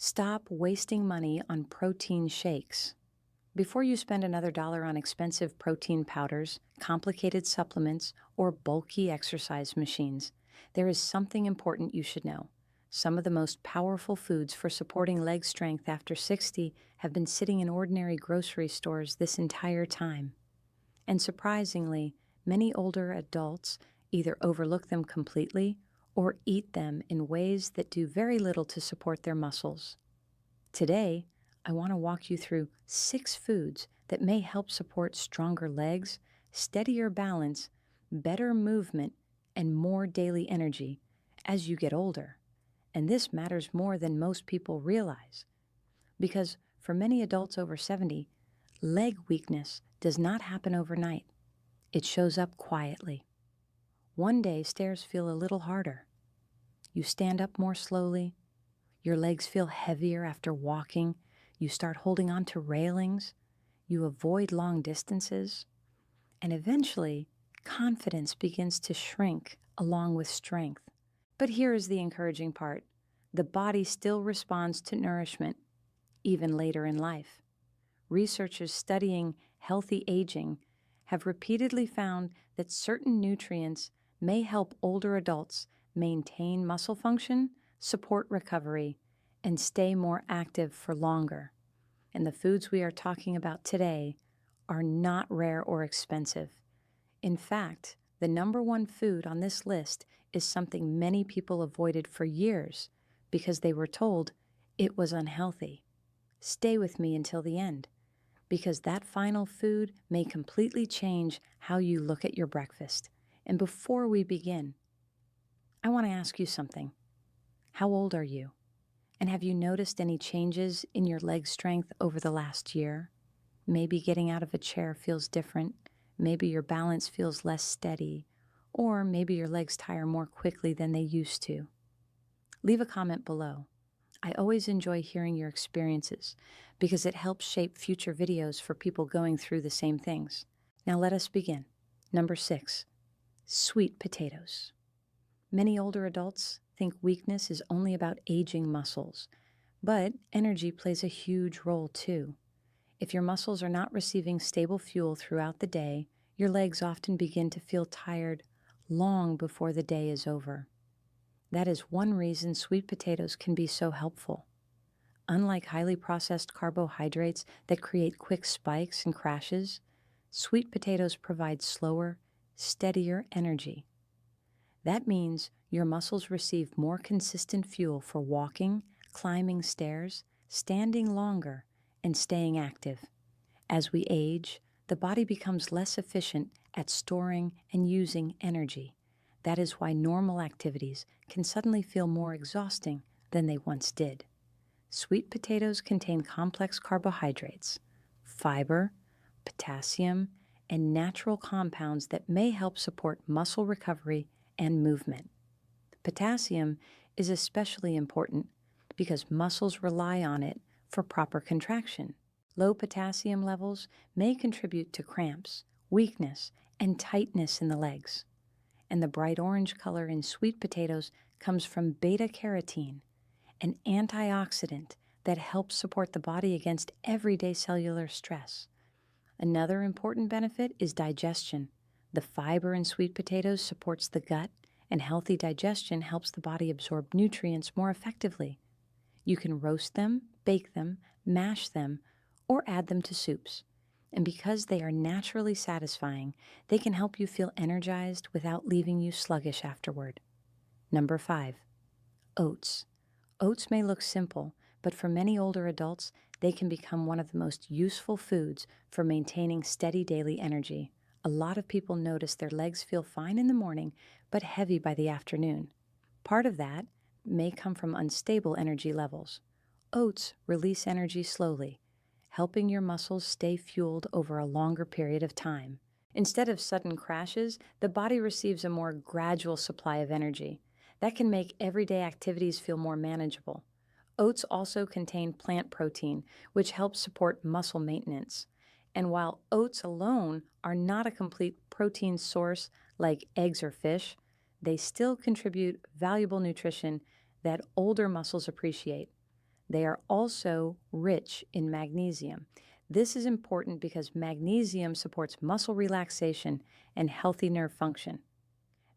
Stop wasting money on protein shakes. Before you spend another dollar on expensive protein powders, complicated supplements, or bulky exercise machines, there is something important you should know. Some of the most powerful foods for supporting leg strength after 60 have been sitting in ordinary grocery stores this entire time. And surprisingly, many older adults either overlook them completely or eat them in ways that do very little to support their muscles. Today, I want to walk you through 6 foods that may help support stronger legs, steadier balance, better movement, and more daily energy as you get older. And this matters more than most people realize, because for many adults over 70, leg weakness does not happen overnight. It shows up quietly. One day, stairs feel a little harder. You stand up more slowly. Your legs feel heavier after walking. You start holding on to railings. You avoid long distances. And eventually, confidence begins to shrink along with strength. But here is the encouraging part. The body still responds to nourishment, even later in life. Researchers studying healthy aging have repeatedly found that certain nutrients may help older adults maintain muscle function, support recovery, and stay more active for longer. And the foods we are talking about today are not rare or expensive. In fact, the number one food on this list is something many people avoided for years because they were told it was unhealthy. Stay with me until the end, because that final food may completely change how you look at your breakfast. And before we begin, I want to ask you something. How old are you? And have you noticed any changes in your leg strength over the last year? Maybe getting out of a chair feels different. Maybe your balance feels less steady. Or maybe your legs tire more quickly than they used to. Leave a comment below. I always enjoy hearing your experiences because it helps shape future videos for people going through the same things. Now let us begin. Number 6, sweet potatoes. Many older adults think weakness is only about aging muscles, but energy plays a huge role too. If your muscles are not receiving stable fuel throughout the day, your legs often begin to feel tired long before the day is over. That is one reason sweet potatoes can be so helpful. Unlike highly processed carbohydrates that create quick spikes and crashes, sweet potatoes provide slower, steadier energy. That means your muscles receive more consistent fuel for walking, climbing stairs, standing longer, and staying active. As we age, the body becomes less efficient at storing and using energy. That is why normal activities can suddenly feel more exhausting than they once did. Sweet potatoes contain complex carbohydrates, fiber, potassium, and natural compounds that may help support muscle recovery and movement. Potassium is especially important because muscles rely on it for proper contraction. Low potassium levels may contribute to cramps, weakness, and tightness in the legs. And the bright orange color in sweet potatoes comes from beta-carotene, an antioxidant that helps support the body against everyday cellular stress. Another important benefit is digestion. The fiber in sweet potatoes supports the gut, and healthy digestion helps the body absorb nutrients more effectively. You can roast them, bake them, mash them, or add them to soups. And because they are naturally satisfying, they can help you feel energized without leaving you sluggish afterward. Number 5, oats. Oats may look simple, but for many older adults, they can become one of the most useful foods for maintaining steady daily energy. A lot of people notice their legs feel fine in the morning, but heavy by the afternoon. Part of that may come from unstable energy levels. Oats release energy slowly, helping your muscles stay fueled over a longer period of time. Instead of sudden crashes, the body receives a more gradual supply of energy. That can make everyday activities feel more manageable. Oats also contain plant protein, which helps support muscle maintenance. And while oats alone are not a complete protein source like eggs or fish, they still contribute valuable nutrition that older muscles appreciate. They are also rich in magnesium. This is important because magnesium supports muscle relaxation and healthy nerve function.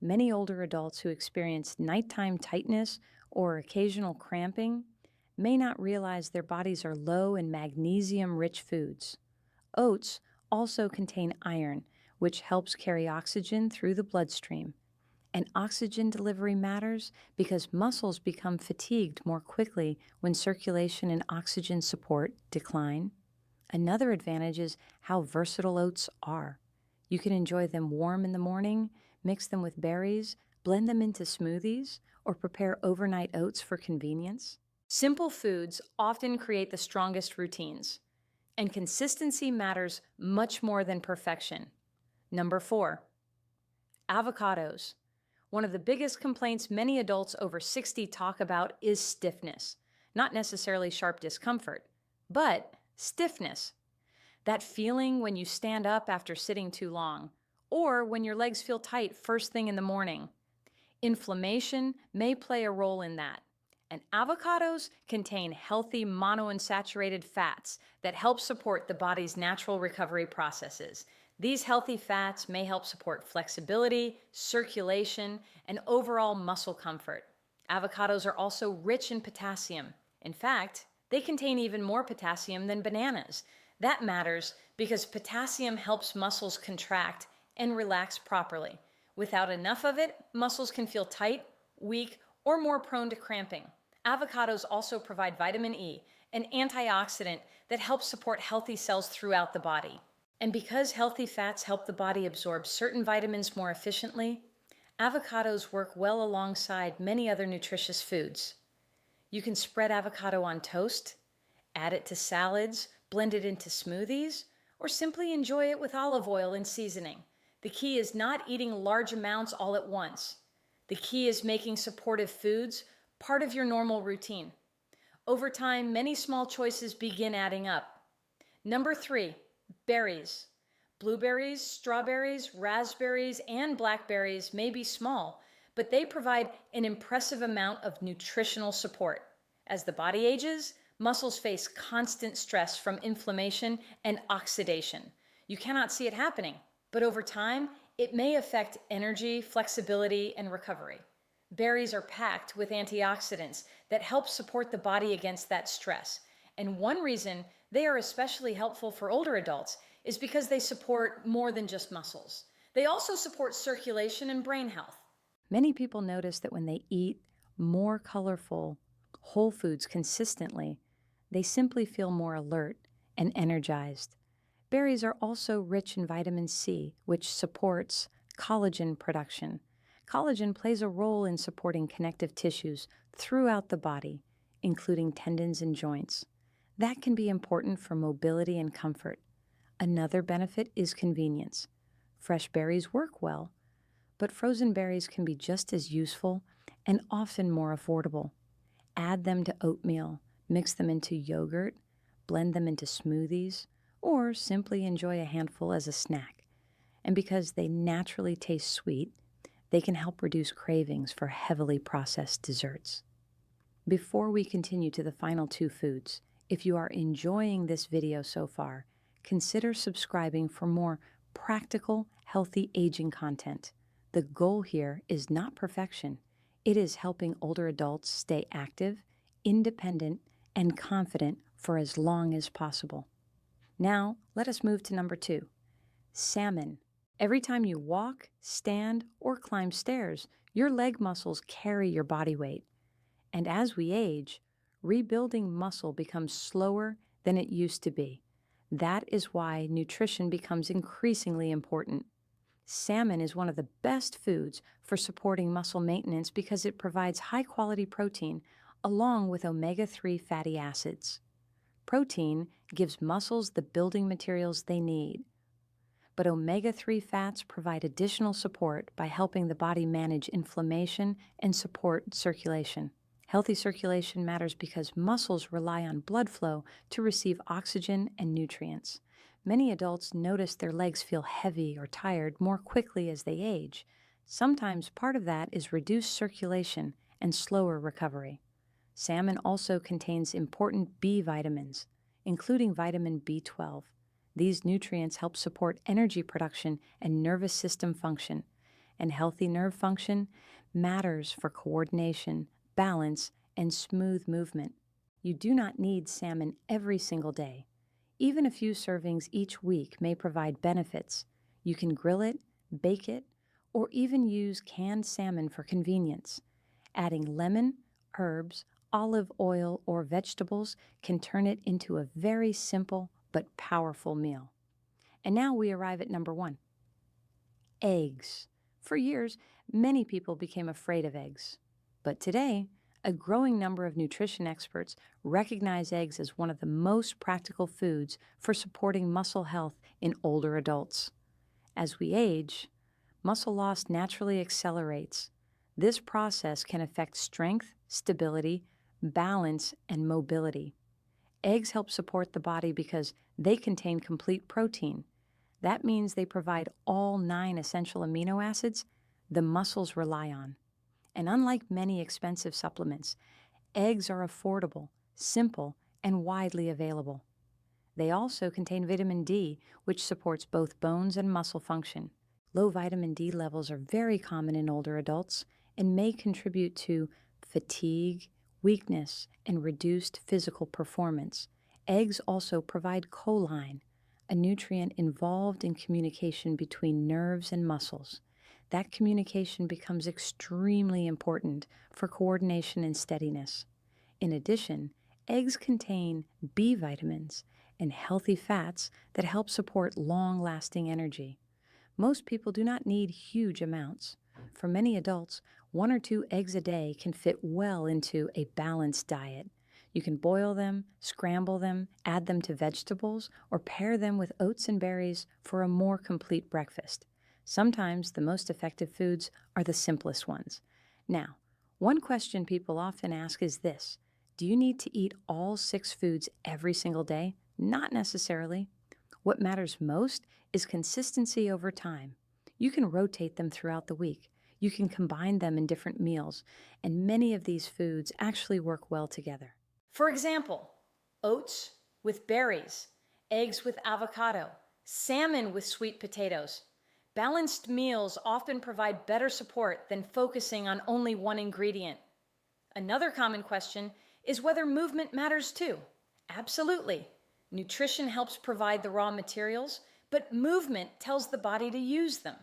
Many older adults who experience nighttime tightness or occasional cramping may not realize their bodies are low in magnesium-rich foods. Oats also contain iron, which helps carry oxygen through the bloodstream. And oxygen delivery matters because muscles become fatigued more quickly when circulation and oxygen support decline. Another advantage is how versatile oats are. You can enjoy them warm in the morning, mix them with berries, blend them into smoothies, or prepare overnight oats for convenience. Simple foods often create the strongest routines, and consistency matters much more than perfection. Number 4, avocados. One of the biggest complaints many adults over 60 talk about is stiffness. Not necessarily sharp discomfort, but stiffness. That feeling when you stand up after sitting too long, or when your legs feel tight first thing in the morning. Inflammation may play a role in that. And avocados contain healthy monounsaturated fats that help support the body's natural recovery processes. These healthy fats may help support flexibility, circulation, and overall muscle comfort. Avocados are also rich in potassium. In fact, they contain even more potassium than bananas. That matters because potassium helps muscles contract and relax properly. Without enough of it, muscles can feel tight, weak, or more prone to cramping. Avocados also provide vitamin E, an antioxidant that helps support healthy cells throughout the body. And because healthy fats help the body absorb certain vitamins more efficiently, avocados work well alongside many other nutritious foods. You can spread avocado on toast, add it to salads, blend it into smoothies, or simply enjoy it with olive oil and seasoning. The key is not eating large amounts all at once. The key is making supportive foods part of your normal routine. Over time, many small choices begin adding up. Number 3, berries. Blueberries, strawberries, raspberries, and blackberries may be small, but they provide an impressive amount of nutritional support. As the body ages, muscles face constant stress from inflammation and oxidation. You cannot see it happening, but over time, it may affect energy, flexibility, and recovery. Berries are packed with antioxidants that help support the body against that stress. And one reason they are especially helpful for older adults is because they support more than just muscles. They also support circulation and brain health. Many people notice that when they eat more colorful whole foods consistently, they simply feel more alert and energized. Berries are also rich in vitamin C, which supports collagen production. Collagen plays a role in supporting connective tissues throughout the body, including tendons and joints. That can be important for mobility and comfort. Another benefit is convenience. Fresh berries work well, but frozen berries can be just as useful and often more affordable. Add them to oatmeal, mix them into yogurt, blend them into smoothies, or simply enjoy a handful as a snack. And because they naturally taste sweet, they can help reduce cravings for heavily processed desserts. Before we continue to the final 2 foods, if you are enjoying this video so far, consider subscribing for more practical, healthy aging content. The goal here is not perfection. It is helping older adults stay active, independent, and confident for as long as possible. Now, let us move to number 2, salmon. Every time you walk, stand, or climb stairs, your leg muscles carry your body weight. And as we age, rebuilding muscle becomes slower than it used to be. That is why nutrition becomes increasingly important. Salmon is one of the best foods for supporting muscle maintenance because it provides high-quality protein along with omega-3 fatty acids. Protein gives muscles the building materials they need. But omega-3 fats provide additional support by helping the body manage inflammation and support circulation. Healthy circulation matters because muscles rely on blood flow to receive oxygen and nutrients. Many adults notice their legs feel heavy or tired more quickly as they age. Sometimes part of that is reduced circulation and slower recovery. Salmon also contains important B vitamins, including vitamin B12. These nutrients help support energy production and nervous system function, and healthy nerve function matters for coordination, balance, and smooth movement. You do not need salmon every single day. Even a few servings each week may provide benefits. You can grill it, bake it, or even use canned salmon for convenience. Adding lemon, herbs, olive oil, or vegetables can turn it into a very simple but powerful meal. And now we arrive at number 1. Eggs. For years, many people became afraid of eggs. But today, a growing number of nutrition experts recognize eggs as one of the most practical foods for supporting muscle health in older adults. As we age, muscle loss naturally accelerates. This process can affect strength, stability, balance, and mobility. Eggs help support the body because they contain complete protein. That means they provide all 9 essential amino acids the muscles rely on. And unlike many expensive supplements, eggs are affordable, simple, and widely available. They also contain vitamin D, which supports both bones and muscle function. Low vitamin D levels are very common in older adults and may contribute to fatigue, weakness, and reduced physical performance. Eggs also provide choline, a nutrient involved in communication between nerves and muscles. That communication becomes extremely important for coordination and steadiness. In addition, eggs contain B vitamins and healthy fats that help support long-lasting energy. Most people do not need huge amounts. For many adults, 1 or 2 eggs a day can fit well into a balanced diet. You can boil them, scramble them, add them to vegetables, or pair them with oats and berries for a more complete breakfast. Sometimes the most effective foods are the simplest ones. Now, one question people often ask is this: do you need to eat all 6 foods every single day? Not necessarily. What matters most is consistency over time. You can rotate them throughout the week. You can combine them in different meals, and many of these foods actually work well together. For example, oats with berries, eggs with avocado, salmon with sweet potatoes. Balanced meals often provide better support than focusing on only one ingredient. Another common question is whether movement matters too. Absolutely. Nutrition helps provide the raw materials, but movement tells the body to use them.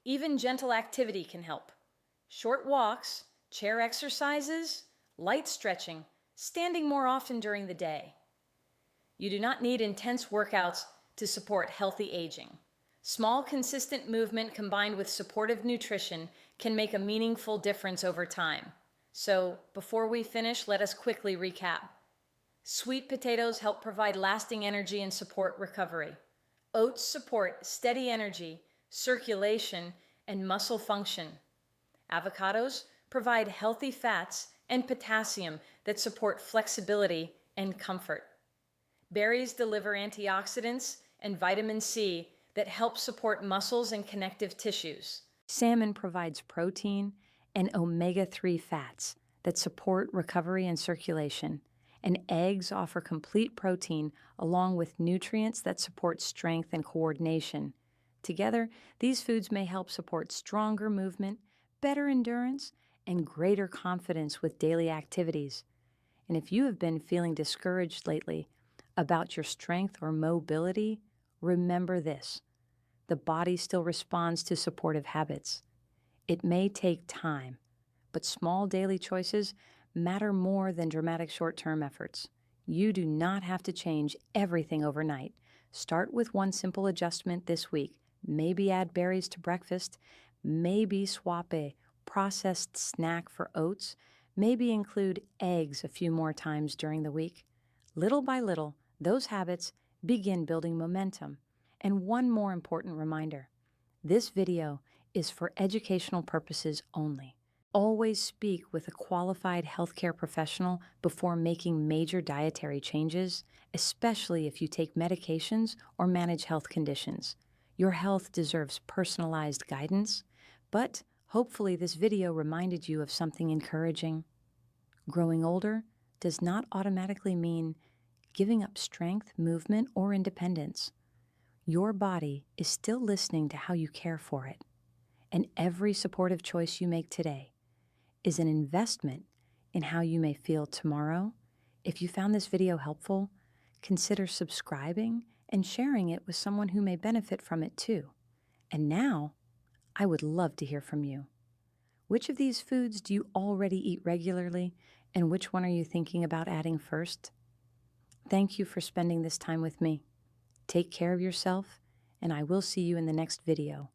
Even gentle activity can help. Short walks, chair exercises, light stretching, standing more often during the day. You do not need intense workouts to support healthy aging. Small, consistent movement combined with supportive nutrition can make a meaningful difference over time. So, before we finish, let us quickly recap. Sweet potatoes help provide lasting energy and support recovery. Oats support steady energy, circulation, and muscle function. Avocados provide healthy fats and potassium that support flexibility and comfort. Berries deliver antioxidants and vitamin C that help support muscles and connective tissues. Salmon provides protein and omega-3 fats that support recovery and circulation. And eggs offer complete protein along with nutrients that support strength and coordination. Together, these foods may help support stronger movement, better endurance, and greater confidence with daily activities. And if you have been feeling discouraged lately about your strength or mobility, remember this: the body still responds to supportive habits. It may take time, but small daily choices matter more than dramatic short-term efforts. You do not have to change everything overnight. Start with one simple adjustment this week. Maybe add berries to breakfast. Maybe swap a processed snack for oats. Maybe include eggs a few more times during the week. Little by little, those habits begin building momentum. And one more important reminder: this video is for educational purposes only. Always speak with a qualified healthcare professional before making major dietary changes, especially if you take medications or manage health conditions. Your health deserves personalized guidance, but hopefully this video reminded you of something encouraging. Growing older does not automatically mean giving up strength, movement, or independence. Your body is still listening to how you care for it, and every supportive choice you make today is an investment in how you may feel tomorrow. If you found this video helpful, consider subscribing and sharing it with someone who may benefit from it too. And now, I would love to hear from you. Which of these foods do you already eat regularly, and which one are you thinking about adding first? Thank you for spending this time with me. Take care of yourself, and I will see you in the next video,